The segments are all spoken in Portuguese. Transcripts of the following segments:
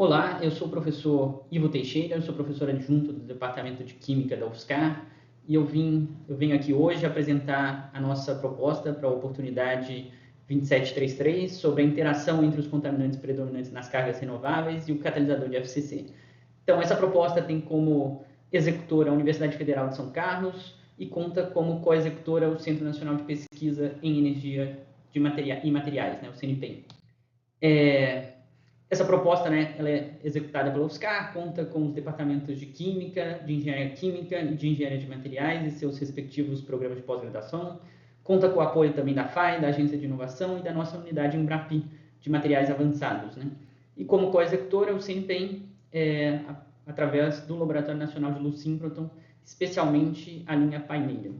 Olá, eu sou o professor Ivo Teixeira, eu sou professor adjunto do Departamento de Química da UFSCar e eu venho aqui hoje apresentar a nossa proposta para a oportunidade 2733 sobre a interação entre os contaminantes predominantes nas cargas renováveis e o catalisador de FCC. Então, essa proposta tem como executora a Universidade Federal de São Carlos e conta como coexecutora o Centro Nacional de Pesquisa em Energia e Materiais, o CNPEM. Essa proposta, ela é executada pela UFSCar, conta com os departamentos de Química, de Engenharia Química e de Engenharia de Materiais e seus respectivos programas de pós-graduação. Conta com o apoio também da FAI, da Agência de Inovação e da nossa unidade Embrapi de Materiais Avançados. E como co-executora, o CNPEM, através do Laboratório Nacional de Luz Síncroton, especialmente a linha Paineira.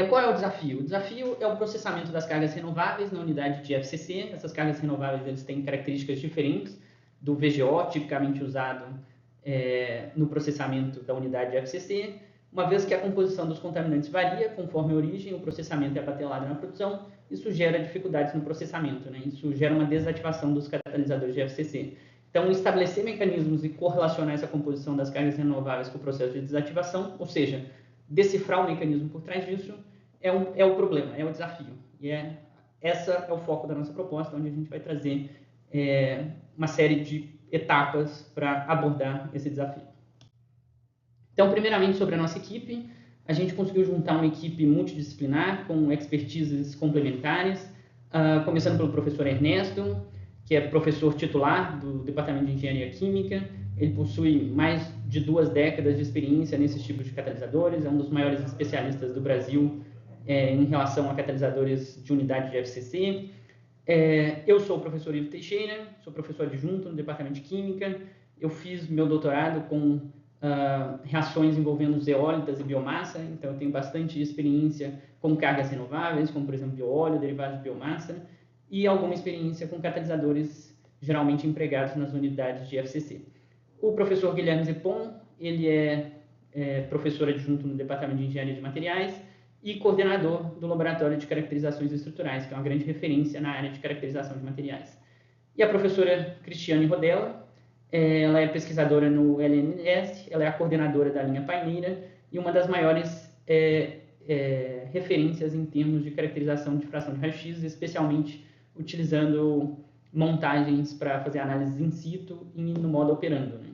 Qual é o desafio? O desafio é o processamento das cargas renováveis na unidade de FCC. Essas cargas renováveis eles têm características diferentes do VGO, tipicamente usado no processamento da unidade de FCC, uma vez que a composição dos contaminantes varia conforme a origem, o processamento é batelado na produção, isso gera dificuldades no processamento, Isso gera uma desativação dos catalisadores de FCC. Então, estabelecer mecanismos e correlacionar essa composição das cargas renováveis com o processo de desativação, ou seja, decifrar o mecanismo por trás disso é o problema, é o desafio. E essa é o foco da nossa proposta, onde a gente vai trazer uma série de etapas para abordar esse desafio. Então, primeiramente, sobre a nossa equipe, a gente conseguiu juntar uma equipe multidisciplinar com expertises complementares, começando pelo professor Ernesto, que é professor titular do Departamento de Engenharia Química. Ele possui mais de 2 décadas de experiência nesses tipos de catalisadores, é um dos maiores especialistas do Brasil em relação a catalisadores de unidade de FCC. Eu sou o professor Ivo Teixeira, sou professor adjunto no Departamento de Química. Eu fiz meu doutorado com reações envolvendo zeólitas e biomassa, então eu tenho bastante experiência com cargas renováveis, como por exemplo bióleo, derivados de biomassa, e alguma experiência com catalisadores geralmente empregados nas unidades de FCC. O professor Guilherme Zepon, ele é professor adjunto no Departamento de Engenharia de Materiais e coordenador do Laboratório de Caracterizações Estruturais, que é uma grande referência na área de caracterização de materiais. E a professora Cristiane Rodella, ela é pesquisadora no LNS, ela é a coordenadora da linha Paineira e uma das maiores referências em termos de caracterização de fração de raio-x, especialmente utilizando montagens para fazer análises in situ e no modo operando.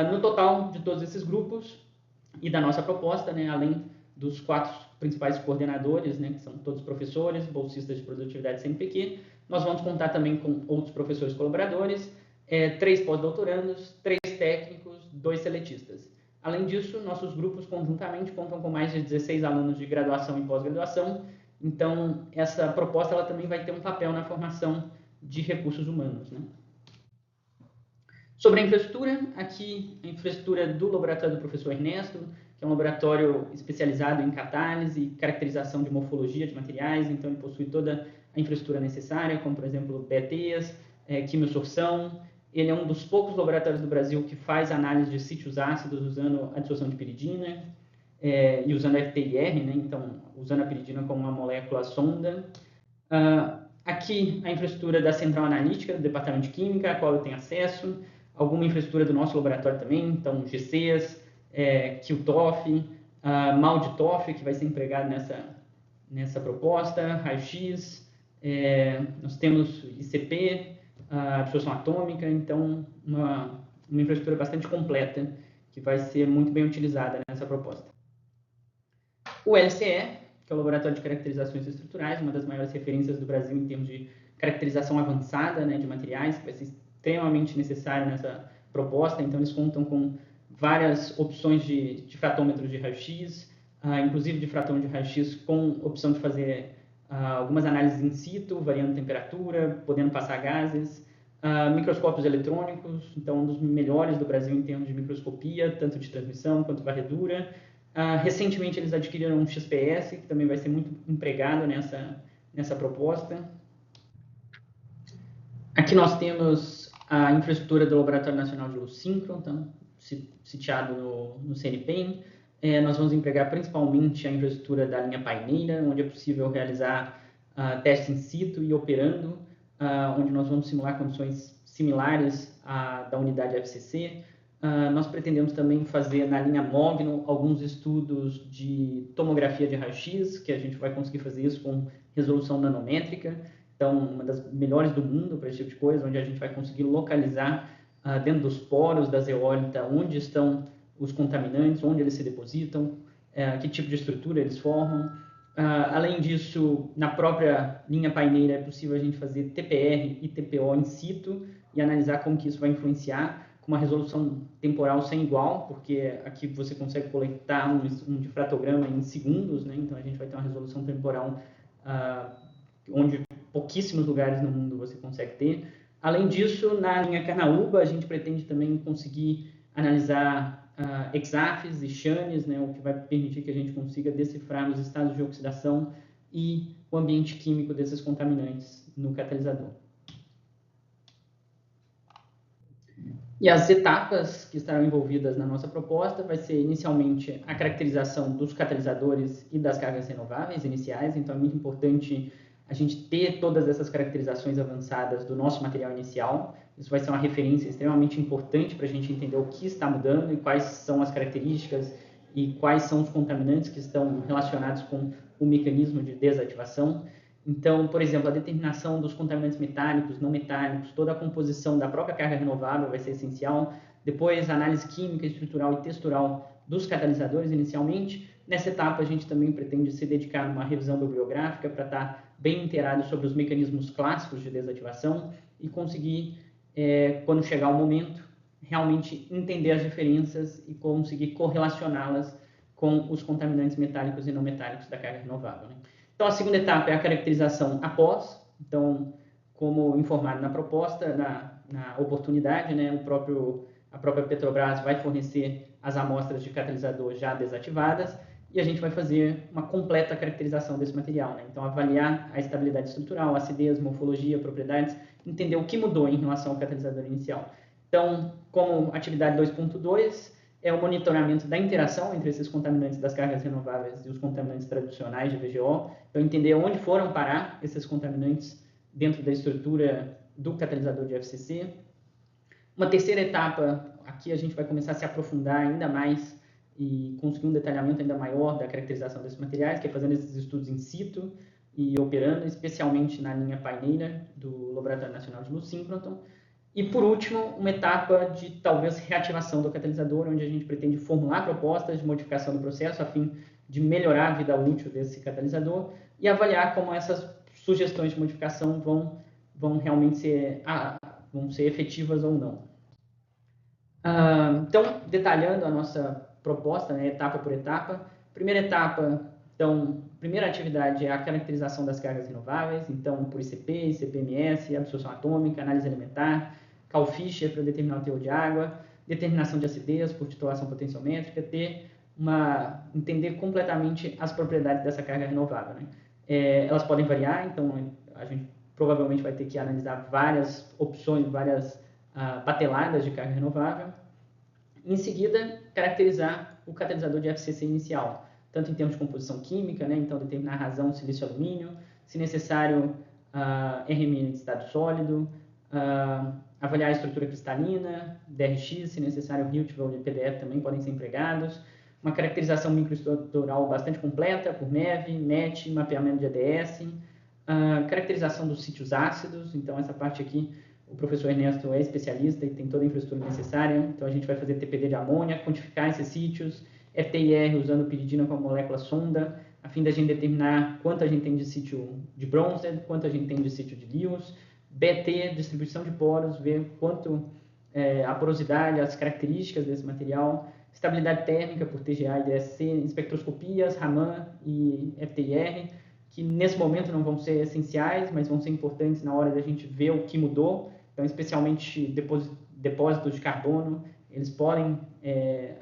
No total de todos esses grupos e da nossa proposta, além dos 4 principais coordenadores, que são todos professores, bolsistas de produtividade CNPq, nós vamos contar também com outros professores colaboradores, 3 pós-doutorandos, 3 técnicos, 2 seletistas. Além disso, nossos grupos conjuntamente contam com mais de 16 alunos de graduação e pós-graduação, então essa proposta ela também vai ter um papel na formação de recursos humanos. Sobre a infraestrutura, aqui a infraestrutura do laboratório do professor Ernesto, que é um laboratório especializado em catálise e caracterização de morfologia de materiais, então ele possui toda a infraestrutura necessária, como por exemplo BETES, quimiosorção. Ele é um dos poucos laboratórios do Brasil que faz análise de sítios ácidos usando a dissolução de piridina e usando a FTIR, então usando a piridina como uma molécula sonda. Aqui a infraestrutura da Central Analítica do Departamento de Química, a qual eu tenho acesso, alguma infraestrutura do nosso laboratório também, então GCs, QTOF, MALDI-TOF, que vai ser empregado nessa proposta, raio-x, nós temos ICP, absorção atômica, então uma infraestrutura bastante completa que vai ser muito bem utilizada nessa proposta. O LCE, que é o Laboratório de Caracterizações Estruturais, uma das maiores referências do Brasil em termos de caracterização avançada de materiais, que vai ser extremamente necessário nessa proposta, então eles contam com várias opções de fratômetros de raio-x, inclusive de fratômetro de raio-x com opção de fazer algumas análises in situ, variando temperatura, podendo passar gases, microscópios eletrônicos, então um dos melhores do Brasil em termos de microscopia, tanto de transmissão quanto varredura. Recentemente eles adquiriram um XPS, que também vai ser muito empregado nessa proposta. Aqui nós temos a infraestrutura do Laboratório Nacional de Luz Síncroton, sitiado no CNPEM. Nós vamos empregar principalmente a infraestrutura da linha Paineira, onde é possível realizar testes in situ e operando, onde nós vamos simular condições similares à da unidade FCC. Nós pretendemos também fazer na linha Mogno alguns estudos de tomografia de raio-x, que a gente vai conseguir fazer isso com resolução nanométrica. Então, uma das melhores do mundo para esse tipo de coisa, onde a gente vai conseguir localizar dentro dos poros da zeólita onde estão os contaminantes, onde eles se depositam, que tipo de estrutura eles formam. Além disso, na própria linha paineira é possível a gente fazer TPR e TPO in situ e analisar como que isso vai influenciar, com uma resolução temporal sem igual, porque aqui você consegue coletar um difratograma em segundos, né? Então a gente vai ter uma resolução temporal onde pouquíssimos lugares no mundo você consegue ter. Além disso, na linha Carnaúba, a gente pretende também conseguir analisar hexáfis e chanes, né, o que vai permitir que a gente consiga decifrar os estados de oxidação e o ambiente químico desses contaminantes no catalisador. E as etapas que estarão envolvidas na nossa proposta vai ser inicialmente a caracterização dos catalisadores e das cargas renováveis iniciais, então é muito importante a gente ter todas essas caracterizações avançadas do nosso material inicial. Isso vai ser uma referência extremamente importante para a gente entender o que está mudando e quais são as características e quais são os contaminantes que estão relacionados com o mecanismo de desativação. Então, por exemplo, a determinação dos contaminantes metálicos, não metálicos, toda a composição da própria carga renovável vai ser essencial. Depois, a análise química, estrutural e textural dos catalisadores inicialmente. Nessa etapa, a gente também pretende se dedicar a uma revisão bibliográfica para estar bem inteirado sobre os mecanismos clássicos de desativação e conseguir, quando chegar o momento, realmente entender as diferenças e conseguir correlacioná-las com os contaminantes metálicos e não metálicos da carga renovável, né? Então, a segunda etapa é a caracterização após. Então, como informado na proposta, na oportunidade, né, a própria Petrobras vai fornecer as amostras de catalisador já desativadas e a gente vai fazer uma completa caracterização desse material, né? Então, avaliar a estabilidade estrutural, acidez, morfologia, propriedades, entender o que mudou em relação ao catalisador inicial. Então, como atividade 2.2, é o monitoramento da interação entre esses contaminantes das cargas renováveis e os contaminantes tradicionais de VGO. Então, entender onde foram parar esses contaminantes dentro da estrutura do catalisador de FCC. Uma terceira etapa, aqui a gente vai começar a se aprofundar ainda mais e conseguir um detalhamento ainda maior da caracterização desses materiais, que é fazendo esses estudos in situ e operando, especialmente na linha paineira do Laboratório Nacional de Luz Síncroton. E, por último, uma etapa de, talvez, reativação do catalisador, onde a gente pretende formular propostas de modificação do processo a fim de melhorar a vida útil desse catalisador e avaliar como essas sugestões de modificação vão realmente vão ser efetivas ou não. Então, detalhando a nossa proposta, né, etapa por etapa. Primeira etapa, então, primeira atividade é a caracterização das cargas renováveis, então, por ICP, ICP-MS, absorção atômica, análise elementar, Cal-Fischer para determinar o teor de água, determinação de acidez por titulação potenciométrica, entender completamente as propriedades dessa carga renovável, né? Elas podem variar, então a gente provavelmente vai ter que analisar várias opções, várias bateladas de carga renovável. Em seguida, caracterizar o catalisador de FCC inicial, tanto em termos de composição química, né? Então determinar a razão silício-alumínio, se necessário, RMN de estado sólido, avaliar a estrutura cristalina, DRX, se necessário, Hiltwell e PDF também podem ser empregados, uma caracterização microestrutural bastante completa por MEV, MET, mapeamento de ADS, caracterização dos sítios ácidos, então essa parte aqui o professor Ernesto é especialista e tem toda a infraestrutura necessária, então a gente vai fazer TPD de amônia, quantificar esses sítios, FTIR usando piridina como molécula sonda, a fim da gente determinar quanto a gente tem de sítio de Bronsted, quanto a gente tem de sítio de Lewis, BT, distribuição de poros, ver quanto a porosidade, as características desse material, estabilidade térmica por TGA e DSC, espectroscopias, Raman e FTIR, que nesse momento não vão ser essenciais, mas vão ser importantes na hora da gente ver o que mudou, então especialmente depósitos de carbono, eles podem,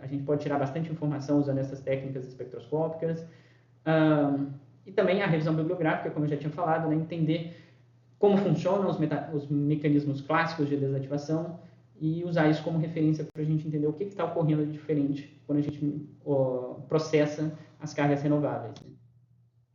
a gente pode tirar bastante informação usando essas técnicas espectroscópicas, e também a revisão bibliográfica, como eu já tinha falado, né, entender como funcionam os mecanismos clássicos de desativação e usar isso como referência para a gente entender o que está ocorrendo de diferente quando a gente processa as cargas renováveis.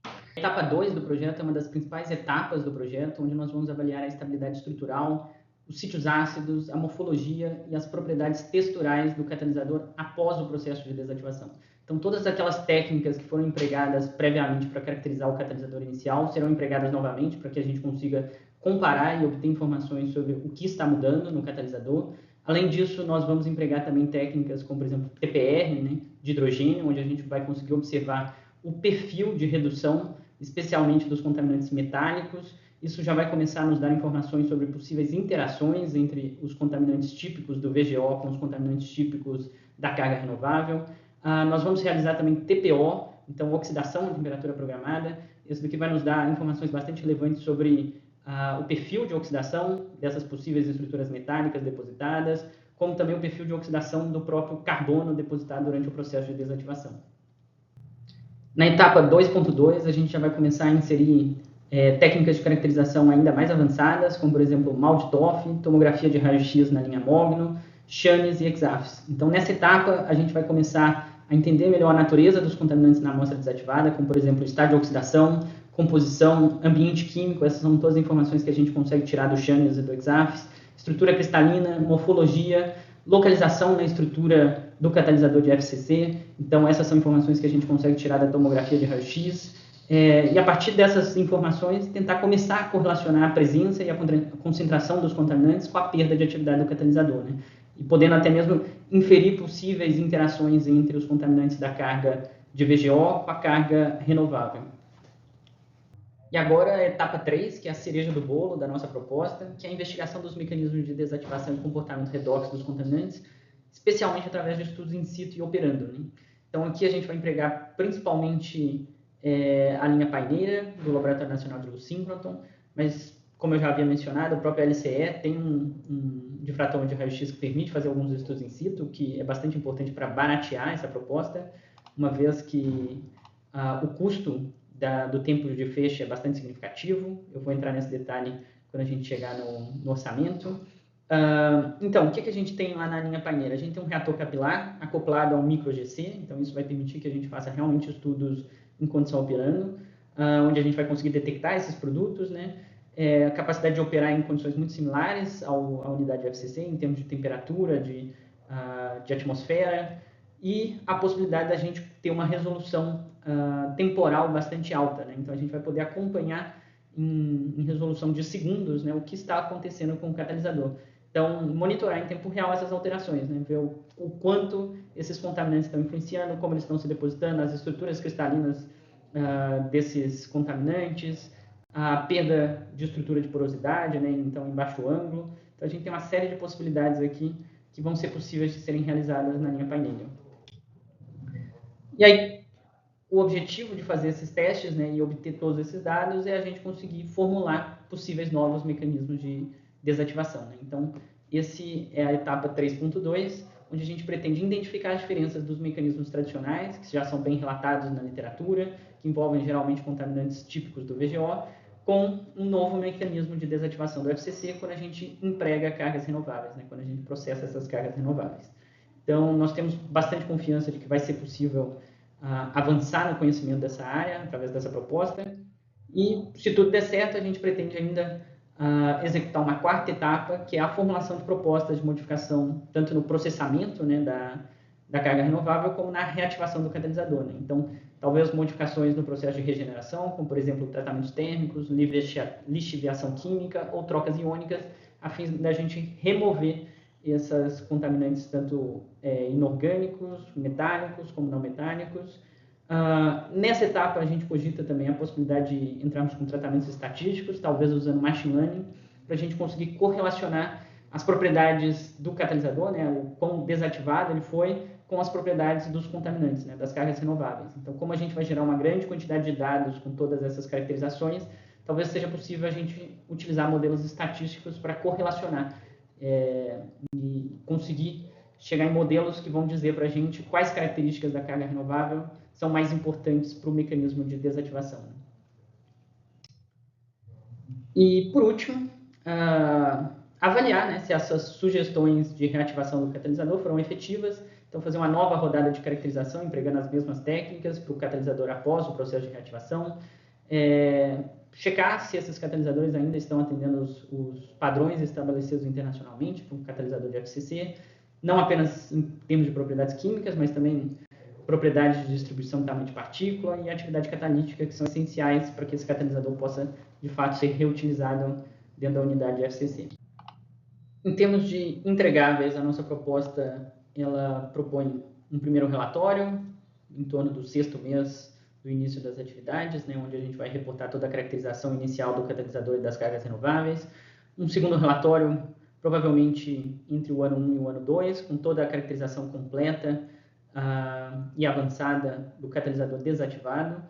A etapa 2 do projeto é uma das principais etapas do projeto, onde nós vamos avaliar a estabilidade estrutural, os sítios ácidos, a morfologia e as propriedades texturais do catalisador após o processo de desativação. Então, todas aquelas técnicas que foram empregadas previamente para caracterizar o catalisador inicial serão empregadas novamente para que a gente consiga comparar e obter informações sobre o que está mudando no catalisador. Além disso, nós vamos empregar também técnicas como, por exemplo, TPR, né, de hidrogênio, onde a gente vai conseguir observar o perfil de redução, especialmente dos contaminantes metálicos. Isso já vai começar a nos dar informações sobre possíveis interações entre os contaminantes típicos do VGO com os contaminantes típicos da carga renovável. Nós vamos realizar também TPO, então oxidação a temperatura programada. Isso daqui vai nos dar informações bastante relevantes sobre o perfil de oxidação dessas possíveis estruturas metálicas depositadas, como também o perfil de oxidação do próprio carbono depositado durante o processo de desativação. Na etapa 2.2, a gente já vai começar a inserir técnicas de caracterização ainda mais avançadas, como, por exemplo, MALDI-TOF, tomografia de raio-x na linha Mogno, Chanes e EXAFS. Então, nessa etapa, a gente vai começar a entender melhor a natureza dos contaminantes na amostra desativada, como, por exemplo, estado de oxidação, composição, ambiente químico. Essas são todas as informações que a gente consegue tirar do Chanes e do EXAFS, estrutura cristalina, morfologia, localização na estrutura do catalisador de FCC. Então, essas são informações que a gente consegue tirar da tomografia de raio-x. E a partir dessas informações, tentar começar a correlacionar a presença e a concentração dos contaminantes com a perda de atividade do catalisador, né? E podendo até mesmo inferir possíveis interações entre os contaminantes da carga de VGO com a carga renovável. E agora a etapa 3, que é a cereja do bolo da nossa proposta, que é a investigação dos mecanismos de desativação e comportamento redox dos contaminantes, especialmente através de estudos in situ e operando, né? Então, aqui a gente vai empregar principalmente a linha paineira do Laboratório Nacional de Luz-Síncroton, mas, como eu já havia mencionado, o próprio LCE tem um difratômetro de raio-x que permite fazer alguns estudos in situ, que é bastante importante para baratear essa proposta, uma vez que o custo do tempo de fecho é bastante significativo. Eu vou entrar nesse detalhe quando a gente chegar no orçamento. Então, o que a gente tem lá na linha paineira? A gente tem um reator capilar acoplado a um micro GC, então isso vai permitir que a gente faça realmente estudos em condição operando, onde a gente vai conseguir detectar esses produtos, né? A capacidade de operar em condições muito similares à unidade de FCC, em termos de temperatura, de atmosfera, e a possibilidade da gente ter uma resolução temporal bastante alta, né? Então, a gente vai poder acompanhar em resolução de segundos, né, o que está acontecendo com o catalisador. Então, monitorar em tempo real essas alterações, né? Ver o quanto esses contaminantes estão influenciando, como eles estão se depositando, as estruturas cristalinas desses contaminantes, a perda de estrutura de porosidade, né? Então, em baixo ângulo. Então, a gente tem uma série de possibilidades aqui que vão ser possíveis de serem realizadas na linha paineira. E aí, o objetivo de fazer esses testes, né, e obter todos esses dados é a gente conseguir formular possíveis novos mecanismos de desativação, né? Então, esse é a etapa 3.2, onde a gente pretende identificar as diferenças dos mecanismos tradicionais, que já são bem relatados na literatura, que envolvem geralmente contaminantes típicos do VGO, com um novo mecanismo de desativação do FCC quando a gente emprega cargas renováveis, né, quando a gente processa essas cargas renováveis. Então, nós temos bastante confiança de que vai ser possível avançar no conhecimento dessa área através dessa proposta. E, se tudo der certo, a gente pretende ainda executar uma quarta etapa, que é a formulação de propostas de modificação, tanto no processamento, né, da carga renovável, como na reativação do catalisador, né? Então, talvez modificações no processo de regeneração, como, por exemplo, tratamentos térmicos, lixiviação química ou trocas iônicas, a fim da gente remover essas contaminantes, tanto inorgânicos, metálicos, como não metálicos. Nessa etapa, a gente cogita também a possibilidade de entrarmos com tratamentos estatísticos, talvez usando machine learning, para a gente conseguir correlacionar as propriedades do catalisador, né, o quão desativado ele foi, com as propriedades dos contaminantes, né, das cargas renováveis. Então, como a gente vai gerar uma grande quantidade de dados com todas essas caracterizações, talvez seja possível a gente utilizar modelos estatísticos para correlacionar e conseguir chegar em modelos que vão dizer para a gente quais características da carga renovável são mais importantes para o mecanismo de desativação. E, por último, avaliar, né, se essas sugestões de reativação do catalisador foram efetivas. Então, fazer uma nova rodada de caracterização, empregando as mesmas técnicas para o catalisador após o processo de reativação. checar se esses catalisadores ainda estão atendendo os padrões estabelecidos internacionalmente para um catalisador de FCC, não apenas em termos de propriedades químicas, mas também propriedades de distribuição também de partícula e atividade catalítica, que são essenciais para que esse catalisador possa, de fato, ser reutilizado dentro da unidade de FCC. Em termos de entregáveis, a nossa proposta ela propõe um primeiro relatório, em torno do 6º mês do início das atividades, né, onde a gente vai reportar toda a caracterização inicial do catalisador e das cargas renováveis. Um segundo relatório, provavelmente entre o ano 1 e o ano 2, com toda a caracterização completa e avançada do catalisador desativado.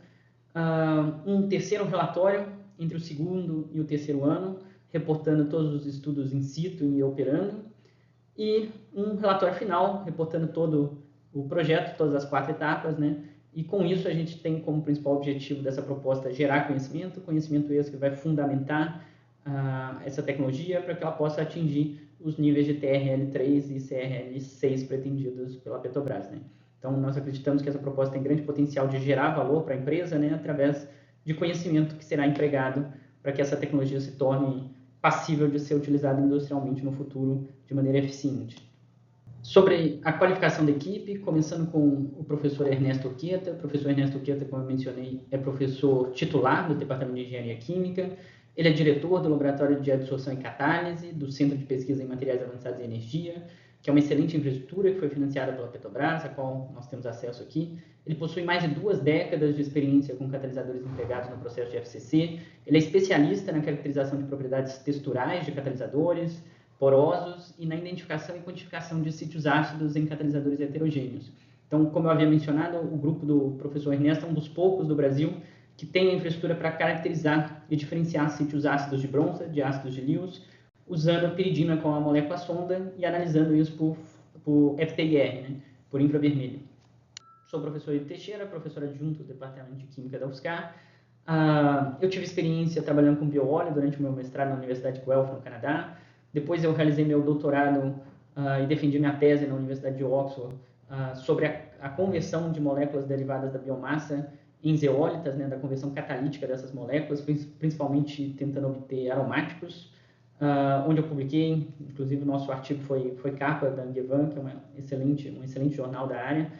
Um terceiro relatório entre o 2º e o 3º ano, reportando todos os estudos in situ e operando. E um relatório final, reportando todo o projeto, todas as 4 etapas, né? E com isso a gente tem como principal objetivo dessa proposta gerar conhecimento esse que vai fundamentar essa tecnologia para que ela possa atingir os níveis de TRL3 e CRL6 pretendidos pela Petrobras, né? Então, nós acreditamos que essa proposta tem grande potencial de gerar valor para a empresa, né, através de conhecimento que será empregado para que essa tecnologia se torne passível de ser utilizada industrialmente no futuro de maneira eficiente. Sobre a qualificação da equipe, começando com o professor Ernesto Urquieta. O professor Ernesto Urquieta, como eu mencionei, é professor titular do Departamento de Engenharia Química. Ele é diretor do Laboratório de Adsorção e Catálise, do Centro de Pesquisa em Materiais Avançados e Energia, que é uma excelente infraestrutura que foi financiada pela Petrobras, a qual nós temos acesso aqui. Ele possui mais de 2 décadas de experiência com catalisadores empregados no processo de FCC. Ele é especialista na caracterização de propriedades texturais de catalisadores, porosos e na identificação e quantificação de sítios ácidos em catalisadores heterogêneos. Então, como eu havia mencionado, o grupo do professor Ernesto é um dos poucos do Brasil que tem a infraestrutura para caracterizar e diferenciar sítios ácidos de bronze, de ácidos de Lewis, usando a piridina como a molécula sonda e analisando isso por FTIR, né, por infravermelho. Sou o professor Ivo Teixeira, professor adjunto do Departamento de Química da UFSCar. Eu tive experiência trabalhando com bioóleo durante o meu mestrado na Universidade de Guelph, no Canadá. Depois eu realizei meu doutorado e defendi minha tese na Universidade de Oxford sobre a conversão de moléculas derivadas da biomassa em zeólitas, né, da conversão catalítica dessas moléculas, principalmente tentando obter aromáticos, onde eu publiquei, inclusive o nosso artigo foi capa da Angevan, que é um excelente jornal da área.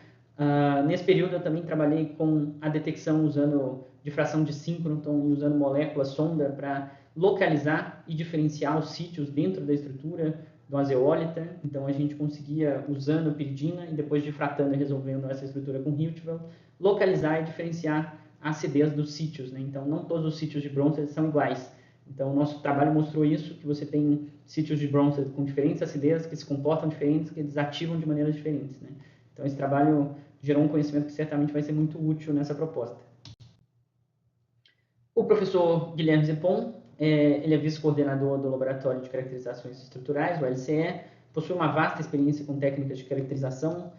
Nesse período eu também trabalhei com a detecção usando difração de síncroton e usando molécula sonda para localizar e diferenciar os sítios dentro da estrutura de uma zeólita. Então a gente conseguia, usando piridina e depois difratando e resolvendo essa estrutura com Rietveld, localizar e diferenciar a acidez dos sítios, né? Então não todos os sítios de bronze são iguais. Então o nosso trabalho mostrou isso, que você tem sítios de bronze com diferentes acidez, que se comportam diferentes, que desativam de maneiras diferentes, né? Então esse trabalho gerou um conhecimento que certamente vai ser muito útil nessa proposta. O professor Guilherme Zepon, ele é vice-coordenador do Laboratório de Caracterizações Estruturais, o LCE, possui uma vasta experiência com técnicas de caracterização.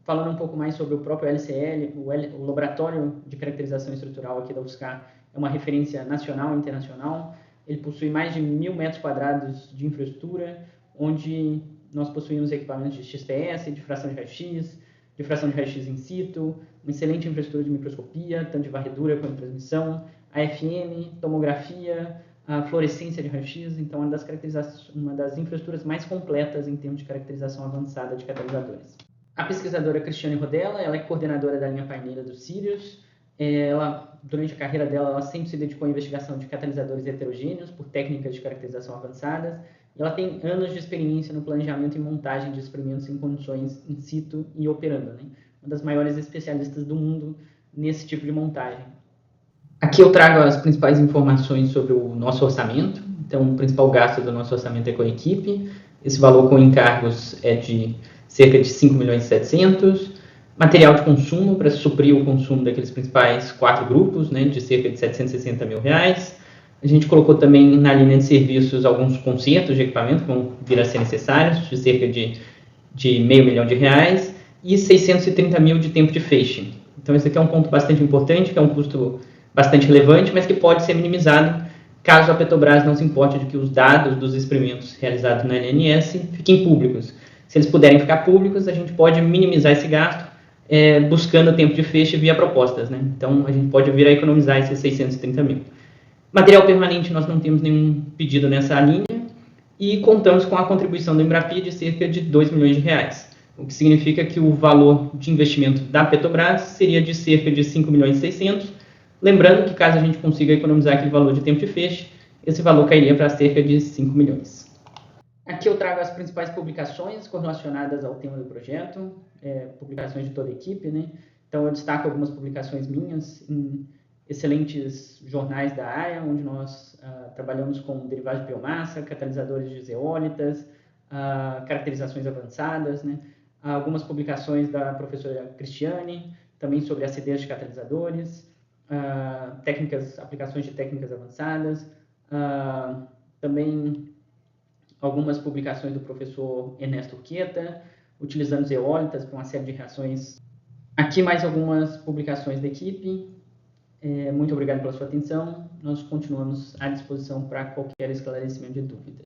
Falando um pouco mais sobre o próprio LCE, o Laboratório de Caracterização Estrutural aqui da UFSCar é uma referência nacional e internacional. Ele possui mais de 1.000 metros quadrados de infraestrutura, onde nós possuímos equipamentos de XPS, difração de raio-x in situ, uma excelente infraestrutura de microscopia, tanto de varredura quanto de transmissão, AFM, tomografia, a fluorescência de raio-x. Então, uma das infraestruturas mais completas em termos de caracterização avançada de catalisadores. A pesquisadora Cristiane Rodella, ela é coordenadora da linha paineira do Sirius. Durante a carreira dela, ela sempre se dedicou à investigação de catalisadores heterogêneos por técnicas de caracterização avançadas. E ela tem anos de experiência no planejamento e montagem de experimentos em condições in situ e operando, né? Uma das maiores especialistas do mundo nesse tipo de montagem. Aqui eu trago as principais informações sobre o nosso orçamento. Então, o principal gasto do nosso orçamento é com a equipe. Esse valor com encargos é de cerca de 5.700.000. Material de consumo para suprir o consumo daqueles principais 4 grupos, né, de cerca de R$760.000. A gente colocou também na linha de serviços alguns consertos de equipamento que vão vir a ser necessários, de cerca de R$500.000 e R$630.000 de tempo de feixe. Então, esse aqui é um ponto bastante importante, que é um custo bastante relevante, mas que pode ser minimizado caso a Petrobras não se importe de que os dados dos experimentos realizados na LNS fiquem públicos. Se eles puderem ficar públicos, a gente pode minimizar esse gasto, buscando tempo de fecho via propostas, né? Então, a gente pode vir a economizar esses 630 mil. Material permanente, nós não temos nenhum pedido nessa linha e contamos com a contribuição do Embrapi de cerca de 2 milhões de reais, o que significa que o valor de investimento da Petrobras seria de cerca de 5 milhões e 600, lembrando que caso a gente consiga economizar aquele valor de tempo de fecho, esse valor cairia para cerca de 5 milhões. Aqui eu trago as principais publicações correlacionadas ao tema do projeto, publicações de toda a equipe, né? Então eu destaco algumas publicações minhas em excelentes jornais da área, onde nós trabalhamos com derivados de biomassa, catalisadores de zeólitas, caracterizações avançadas, né? Algumas publicações da professora Cristiane, também sobre acidez de catalisadores, aplicações de técnicas avançadas, também algumas publicações do professor Ernesto Urqueta, utilizando zeólitas para uma série de reações. Aqui mais algumas publicações da equipe. Muito obrigado pela sua atenção. Nós continuamos à disposição para qualquer esclarecimento de dúvida.